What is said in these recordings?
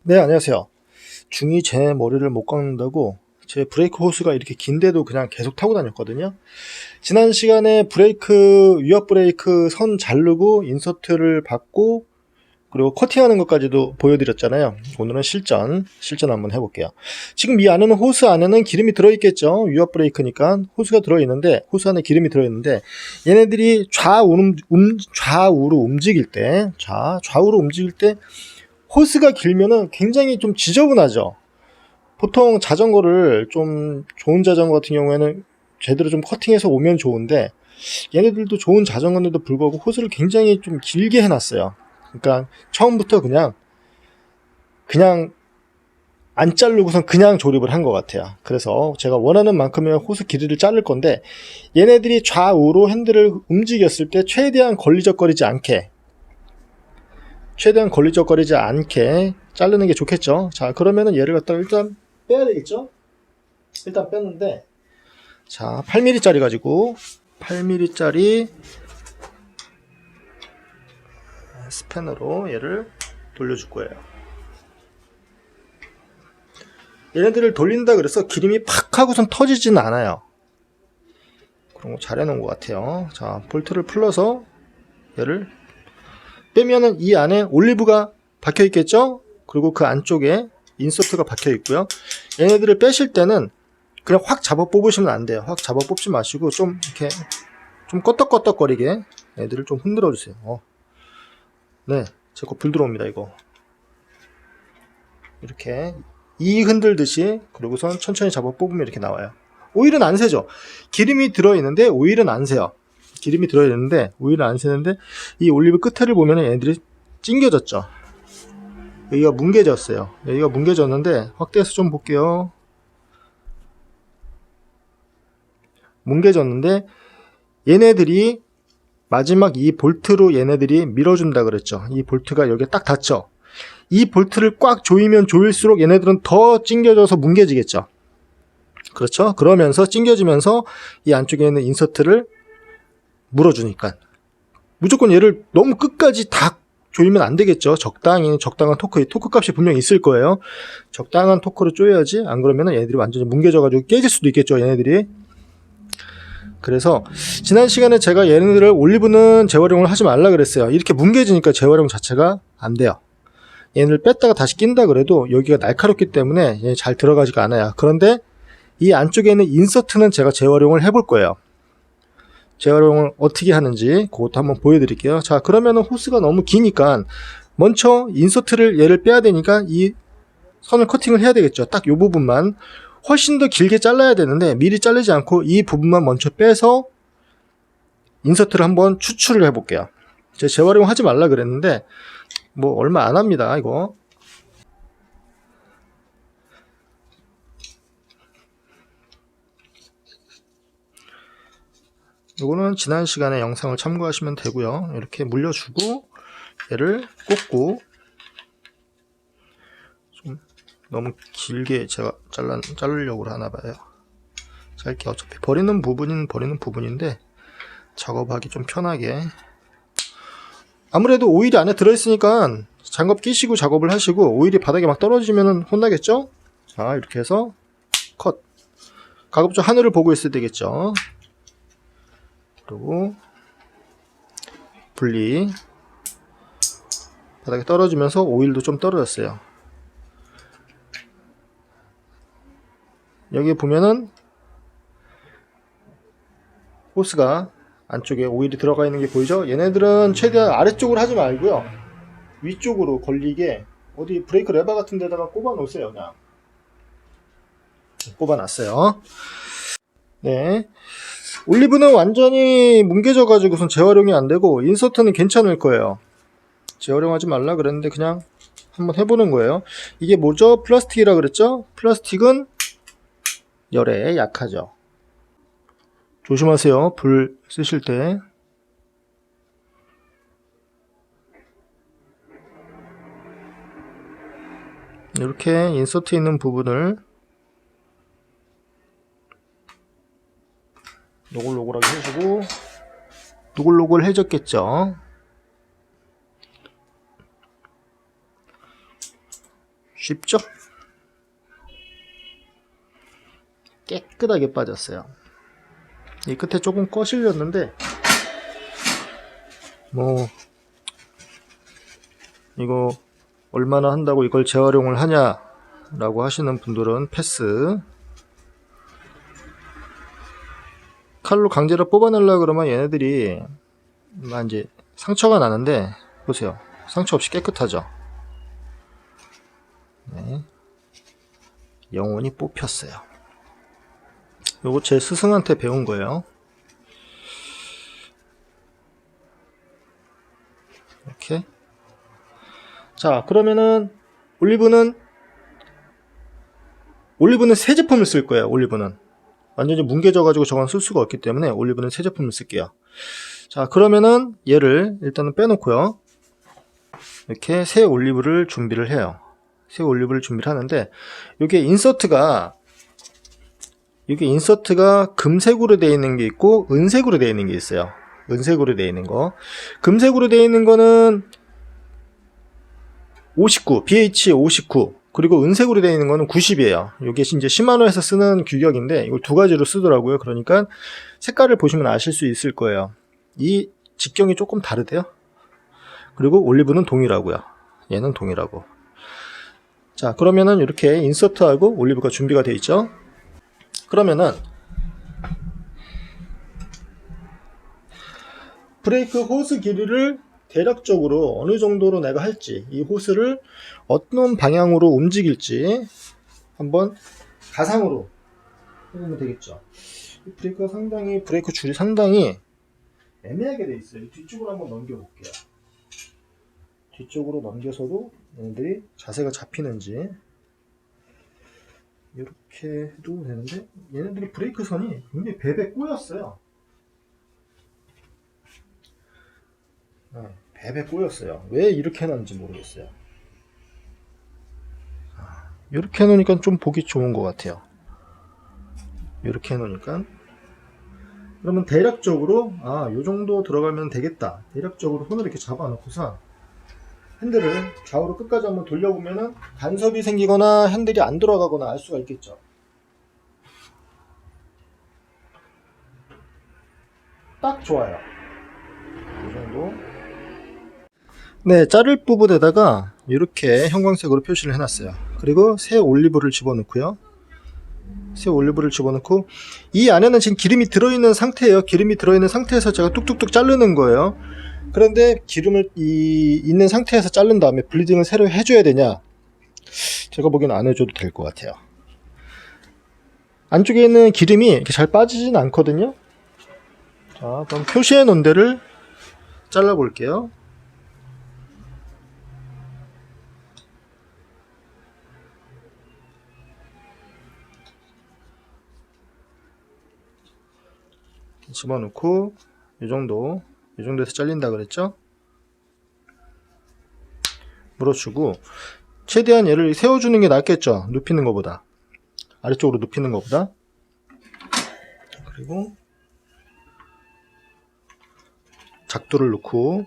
네, 안녕하세요. 중이 제 머리를 못 깎는다고 제 브레이크 호스가 이렇게 긴데도 그냥 계속 타고 다녔거든요. 지난 시간에 위압 브레이크 선 자르고 인서트를 받고 그리고 커팅하는 것까지도 보여드렸잖아요. 오늘은 실전 한번 해볼게요. 지금 이 안에는 호스 안에는 기름이 들어있겠죠. 위압 브레이크니까 호스 안에 기름이 들어있는데 얘네들이 좌우로 움직일 때 호스가 길면은 굉장히 좀 지저분하죠. 보통 자전거를 좀 좋은 자전거 같은 경우에는 제대로 좀 커팅해서 오면 좋은데 얘네들도 좋은 자전거인데도 불구하고 호스를 굉장히 좀 길게 해놨어요. 그러니까 처음부터 그냥 안 자르고선 그냥 조립을 한 것 같아요. 그래서 제가 원하는 만큼의 호스 길이를 자를 건데 얘네들이 좌우로 핸들을 움직였을 때 최대한 걸리적거리지 않게 자르는 게 좋겠죠. 자, 그러면은 얘를 갖다가 일단 빼야 되겠죠. 일단 뺐는데, 자, 8mm짜리 가지고 8mm짜리 스패너로 얘를 돌려줄 거예요. 얘네들을 돌린다 그래서 기름이 팍 하고선 터지진 않아요. 그런 거 잘 해놓은 것 같아요. 자, 볼트를 풀러서 얘를 빼면은 이 안에 올리브가 박혀 있겠죠? 그리고 그 안쪽에 인서트가 박혀 있고요. 얘네들을 빼실 때는 그냥 확 잡아 뽑으시면 안 돼요. 확 잡아 뽑지 마시고 좀 이렇게 좀 껐덕껐덕거리게 얘들을 좀 흔들어 주세요. 네, 제 거 불 들어옵니다. 이거 이렇게 이 흔들듯이 그리고선 천천히 잡아 뽑으면 이렇게 나와요. 오일은 안 새죠. 기름이 들어있는데 오일은 안 새요. 오일은 안 새는데 이 올리브 끝에를 보면 얘네들이 찡겨졌죠. 여기가 뭉개졌어요. 여기가 뭉개졌는데 확대해서 좀 볼게요. 뭉개졌는데 얘네들이 마지막 이 볼트로 얘네들이 밀어준다 그랬죠. 이 볼트가 여기에 딱 닿죠. 이 볼트를 꽉 조이면 조일수록 얘네들은 더 찡겨져서 뭉개지겠죠. 그렇죠. 그러면서 찡겨지면서 이 안쪽에 있는 인서트를 물어주니까 무조건 얘를 너무 끝까지 다 조이면 안 되겠죠. 적당한 토크 값이 분명히 있을 거예요. 적당한 토크로 조여야지. 안 그러면 얘네들이 완전히 뭉개져가지고 깨질 수도 있겠죠. 얘네들이. 그래서 지난 시간에 제가 얘네들을 올리브는 재활용을 하지 말라 그랬어요. 이렇게 뭉개지니까 재활용 자체가 안 돼요. 얘네를 뺐다가 다시 낀다 그래도 여기가 날카롭기 때문에 얘네 잘 들어가지가 않아요. 그런데 이 안쪽에 있는 인서트는 제가 재활용을 해볼 거예요. 재활용을 어떻게 하는지 그것도 한번 보여드릴게요. 자, 그러면은 호스가 너무 기니까 먼저 인서트를 얘를 빼야 되니까 이 선을 커팅을 해야 되겠죠. 딱 이 부분만 훨씬 더 길게 잘라야 되는데 미리 자르지 않고 이 부분만 먼저 빼서 인서트를 한번 추출을 해볼게요. 제가 재활용 하지 말라 그랬는데 뭐 얼마 안 합니다. 이거 요거는 지난 시간에 영상을 참고하시면 되고요. 이렇게 물려주고 얘를 꽂고 좀 너무 길게 제가 자르려고 하나봐요. 짧게 어차피 버리는 부분인데 작업하기 좀 편하게 아무래도 오일이 안에 들어있으니까 장갑 끼시고 작업을 하시고 오일이 바닥에 막 떨어지면 혼나겠죠? 자, 이렇게 해서 컷. 가급적 하늘을 보고 있어야 되겠죠? 그리고 분리. 바닥에 떨어지면서 오일도 좀 떨어졌어요. 여기 보면은 호스가 안쪽에 오일이 들어가 있는 게 보이죠? 얘네들은 최대한 아래쪽으로 하지 말고요. 위쪽으로 걸리게 어디 브레이크 레버 같은 데다가 꼽아 놓으세요. 그냥 꼽아 놨어요. 네. 올리브는 완전히 뭉개져 가지고선 재활용이 안 되고 인서트는 괜찮을 거예요. 재활용하지 말라 그랬는데 그냥 한번 해보는 거예요. 이게 뭐죠? 플라스틱이라 그랬죠? 플라스틱은 열에 약하죠. 조심하세요. 불 쓰실 때. 이렇게 인서트 있는 부분을 노골노골하게 해주고 노골노골해졌겠죠. 쉽죠? 깨끗하게 빠졌어요. 이 끝에 조금 거실렸는데 뭐 이거 얼마나 한다고 이걸 재활용을 하냐 라고 하시는 분들은 패스. 칼로 강제로 뽑아내려고 그러면 얘네들이 이제 상처가 나는데 보세요, 상처 없이 깨끗하죠. 네. 영혼이 뽑혔어요. 요거 제 스승한테 배운 거예요. 이렇게. 자, 그러면은 올리브는 새 제품을 쓸 거예요. 올리브는 완전히 뭉개져 가지고 저건 쓸 수가 없기 때문에 올리브는 새 제품을 쓸게요. 자, 그러면은 얘를 일단은 빼놓고요, 이렇게 새 올리브를 준비를 해요. 새 올리브를 준비를 하는데 이게 인서트가 금색으로 되어 있는 게 있고 은색으로 되어 있는 게 있어요. 은색으로 되어 있는 거, 금색으로 되어 있는 거는 59, BH 59, 그리고 은색으로 되어 있는 거는 90이에요. 이게 이제 시마노에서 쓰는 규격인데 이걸 두 가지로 쓰더라고요. 그러니까 색깔을 보시면 아실 수 있을 거예요. 이 직경이 조금 다르대요. 그리고 올리브는 동일하고요. 얘는 동일하고. 자, 그러면은 이렇게 인서트하고 올리브가 준비가 되어 있죠. 그러면은 브레이크 호스 길이를 대략적으로 어느 정도로 내가 할지, 이 호스를 어떤 방향으로 움직일지 한번 가상으로 해보면 되겠죠. 이 브레이크 줄이 상당히 애매하게 되어 있어요. 뒤쪽으로 한번 넘겨 볼게요. 뒤쪽으로 넘겨서도 얘네들이 자세가 잡히는지. 이렇게 해도 되는데 얘네들이 브레이크 선이 굉장히 베베 꼬였어요. 베베 꼬였어요. 왜 이렇게 해놨는지 모르겠어요. 이렇게 해놓으니까 좀 보기 좋은 것 같아요. 이렇게 해놓으니까. 그러면 대략적으로 요 정도 들어가면 되겠다. 대략적으로 손을 이렇게 잡아놓고서 핸들을 좌우로 끝까지 한번 돌려보면은 간섭이 생기거나 핸들이 안 돌아가거나 알 수가 있겠죠. 딱 좋아요. 이 정도. 네, 자를 부분에다가 이렇게 형광색으로 표시를 해놨어요. 그리고 새 올리브를 집어넣고요. 새 올리브를 집어넣고 이 안에는 지금 기름이 들어있는 상태예요. 기름이 들어있는 상태에서 제가 뚝뚝뚝 자르는 거예요. 그런데 기름을 있는 상태에서 자른 다음에 블리딩을 새로 해줘야 되냐? 제가 보기엔 안 해줘도 될 것 같아요. 안쪽에 있는 기름이 이렇게 잘 빠지진 않거든요. 자, 그럼 표시해 놓은 데를 잘라 볼게요. 집어넣고 이 정도에서 잘린다 그랬죠? 물어주고 최대한 얘를 세워주는 게 낫겠죠? 눕히는 것보다, 아래쪽으로 눕히는 것보다. 그리고 작도를 넣고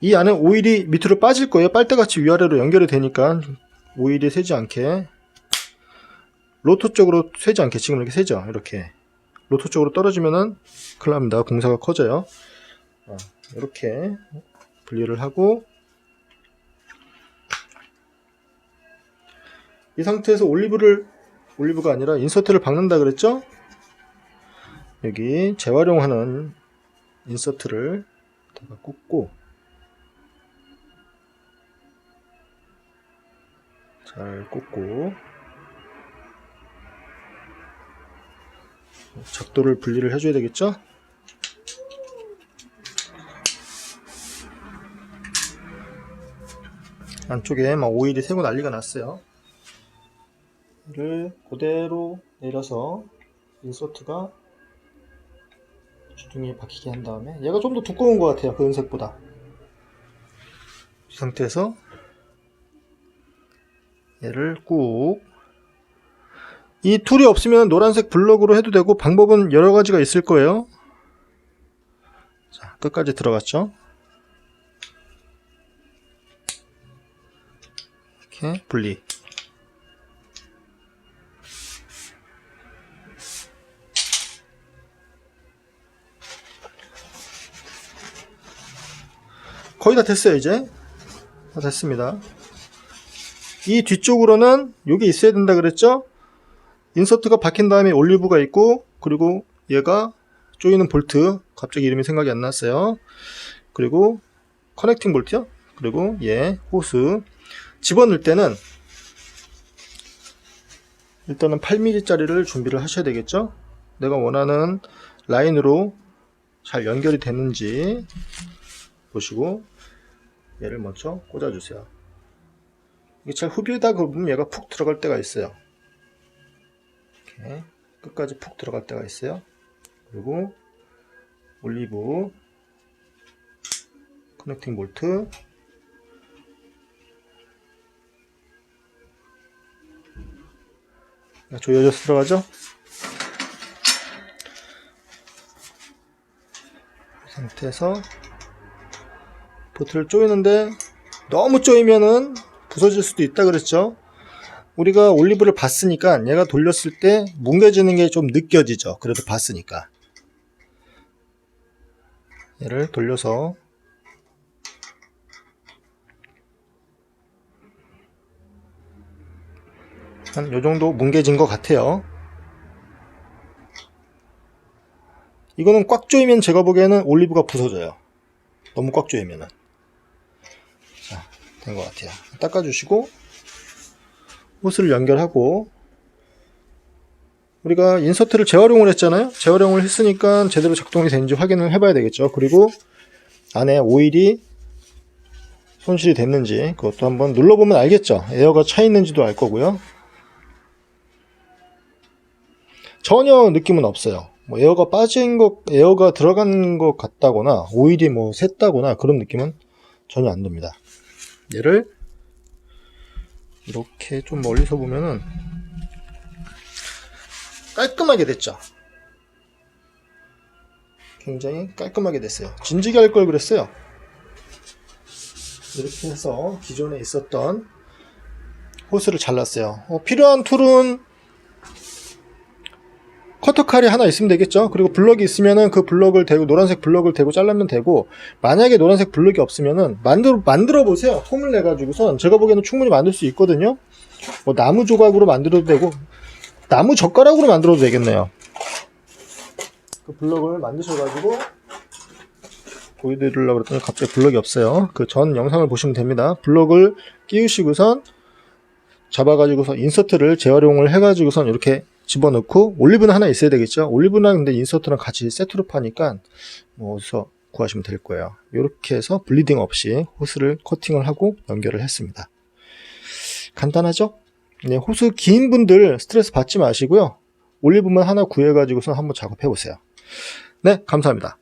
이 안에 오일이 밑으로 빠질 거예요. 빨대같이 위아래로 연결이 되니까 오일이 새지 않게, 로터 쪽으로 새지 않게 지금 이렇게 새죠. 이렇게 로터 쪽으로 떨어지면은 큰일 납니다. 공사가 커져요. 이렇게 분리를 하고 이 상태에서 올리브가 아니라 인서트를 박는다 그랬죠? 여기 재활용하는 인서트를 꽂고 잘 꽂고 작도를 분리를 해줘야 되겠죠? 안쪽에 막 오일이 새고 난리가 났어요. 이를 그대로 내려서 인서트가 주둥이에 박히게 한 다음에, 얘가 좀 더 두꺼운 것 같아요. 그 은색보다. 이 상태에서 얘를 꾹, 이 툴이 없으면 노란색 블럭으로 해도 되고 방법은 여러 가지가 있을 거예요. 자, 끝까지 들어갔죠? 이렇게 분리. 거의 다 됐어요. 이제 다 됐습니다. 이 뒤쪽으로는 요게 있어야 된다 그랬죠? 인서트가 박힌 다음에 올리브가 있고, 그리고 얘가 조이는 볼트, 갑자기 이름이 생각이 안 났어요. 그리고 커넥팅 볼트요. 그리고 얘 호스. 집어넣을 때는 일단은 8mm 짜리를 준비를 하셔야 되겠죠? 내가 원하는 라인으로 잘 연결이 됐는지 보시고 얘를 먼저 꽂아주세요. 이게 잘 후비다 보면 얘가 푹 들어갈 때가 있어요. 이렇게 끝까지 푹 들어갈 때가 있어요. 그리고 올리브, 커넥팅 볼트, 조여져서 들어가죠. 이 상태에서 볼트를 조이는데 너무 조이면은 부서질 수도 있다 그랬죠. 우리가 올리브를 봤으니까 얘가 돌렸을 때 뭉개지는 게 좀 느껴지죠. 그래도 봤으니까 얘를 돌려서 한 요정도 뭉개진 것 같아요. 이거는 꽉 조이면 제가 보기에는 올리브가 부서져요. 너무 꽉 조이면은. 자, 된 것 같아요. 닦아주시고 호스를 연결하고, 우리가 인서트를 재활용을 했잖아요. 재활용을 했으니까 제대로 작동이 되는지 확인을 해봐야 되겠죠. 그리고 안에 오일이 손실이 됐는지 그것도 한번 눌러보면 알겠죠. 에어가 차 있는지도 알 거고요. 전혀 느낌은 없어요. 뭐 에어가 빠진 것, 에어가 들어간 것 같다거나 오일이 뭐 샜다거나 그런 느낌은 전혀 안 듭니다. 얘를 이렇게 좀 멀리서 보면은 깔끔하게 됐죠. 굉장히 깔끔하게 됐어요. 진지게 할 걸 그랬어요. 이렇게 해서 기존에 있었던 호스를 잘랐어요. 필요한 툴은 커터칼이 하나 있으면 되겠죠. 그리고 블럭이 있으면은 그 블럭을 대고, 노란색 블럭을 대고 잘라면 되고, 만약에 노란색 블럭이 없으면은 만들어 보세요. 폼을 내 가지고선. 제가 보기에는 충분히 만들 수 있거든요. 뭐 나무 조각으로 만들어도 되고 나무 젓가락으로 만들어도 되겠네요. 그 블럭을 만드셔 가지고 보여드리려고 그랬더니 갑자기 블럭이 없어요. 그 전 영상을 보시면 됩니다. 블럭을 끼우시고선 잡아가지고서 인서트를 재활용을 해가지고선 이렇게 집어넣고, 올리브는 하나 있어야 되겠죠. 올리브랑 근데 인서트랑 같이 세트로 파니까 뭐 어디서 구하시면 될 거예요. 이렇게 해서 블리딩 없이 호스를 커팅을 하고 연결을 했습니다. 간단하죠? 네, 호스 긴 분들 스트레스 받지 마시고요. 올리브만 하나 구해가지고서 한번 작업해 보세요. 네, 감사합니다.